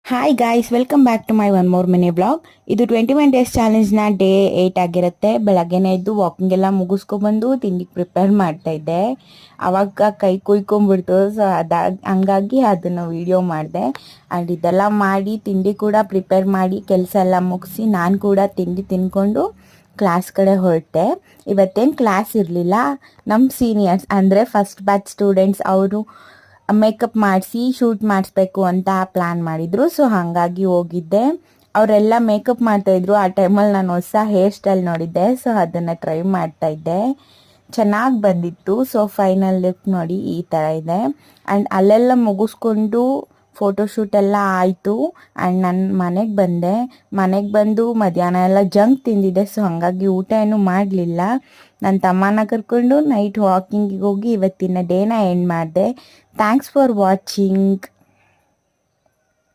Hi guys, welcome back to my one more mini blog. ಇದು 21 days ಚಾಲೆಂಜ್ನ day 8 ಆಗಿರುತ್ತೆ. ಬೆಳಗ್ಗೆನೇ ಎದ್ದು ವಾಕಿಂಗ್ ಎಲ್ಲ ಮುಗಿಸ್ಕೊಬಂದು ತಿಂಡಿಗೆ ಪ್ರಿಪೇರ್ ಮಾಡ್ತಾ ಇದ್ದೆ. ಅವಾಗ ಕೈ ಕುಯ್ಕೊಂಡ್ಬಿಡ್ತು. ಸೊ ಹಂಗಾಗಿ ಅದನ್ನು ವಿಡಿಯೋ ಮಾಡಿದೆ. ಆ್ಯಂಡ್ ಇದೆಲ್ಲ ಮಾಡಿ ತಿಂಡಿ ಕೂಡ ಪ್ರಿಪೇರ್ ಮಾಡಿ ಕೆಲಸ ಎಲ್ಲ ಮುಗಿಸಿ ನಾನು ಕೂಡ ತಿಂಡಿ ತಿನ್ಕೊಂಡು ಕ್ಲಾಸ್ ಕಡೆ ಹೊರಟೆ. ಇವತ್ತೇನು ಕ್ಲಾಸ್ ಇರಲಿಲ್ಲ. ನಮ್ಮ ಸೀನಿಯರ್ಸ್ ಅಂದರೆ ಫಸ್ಟ್ ಬ್ಯಾಚ್ ಸ್ಟೂಡೆಂಟ್ಸ್ ಅವರು ಮೇಕಪ್ ಮಾಡಿಸಿ ಶೂಟ್ ಮಾಡಿಸ್ಬೇಕು ಅಂತ ಪ್ಲ್ಯಾನ್ ಮಾಡಿದರು. ಸೊ ಹಾಗಾಗಿ ಹೋಗಿದ್ದೆ. ಅವರೆಲ್ಲ ಮೇಕಪ್ ಮಾಡ್ತಾಯಿದ್ರು. ಆ ಟೈಮಲ್ಲಿ ನಾನು ಹೊಸ ಹೇರ್ ಸ್ಟೈಲ್ ನೋಡಿದ್ದೆ. ಸೊ ಅದನ್ನು ಟ್ರೈ ಮಾಡ್ತಾಯಿದ್ದೆ. ಚೆನ್ನಾಗಿ ಬಂದಿತ್ತು. ಸೊ ಫೈನಲ್ ಲುಕ್ ನೋಡಿ ಈ ಥರ ಇದೆ. ಆ್ಯಂಡ್ ಅಲ್ಲೆಲ್ಲ ಮುಗಿಸ್ಕೊಂಡು ಫೋಟೋಶೂಟ್ ಎಲ್ಲ ಆಯಿತು. ಆ್ಯಂಡ್ ನಾನು ಮನೆಗೆ ಬಂದು ಮಧ್ಯಾಹ್ನ ಎಲ್ಲ ಜಂಕ್ ತಿಂದಿದ್ದೆ. ಸೊ ಹಾಗಾಗಿ ಊಟ ಏನೂ ಮಾಡಲಿಲ್ಲ. ನನ್ನ ತಮ್ಮನ ಕರ್ಕೊಂಡು ನೈಟ್ ವಾಕಿಂಗಿಗೆ ಹೋಗಿ ಇವತ್ತಿನ ಡೇನ ಎಂಡ್ ಮಾಡಿದೆ. Thanks for watching.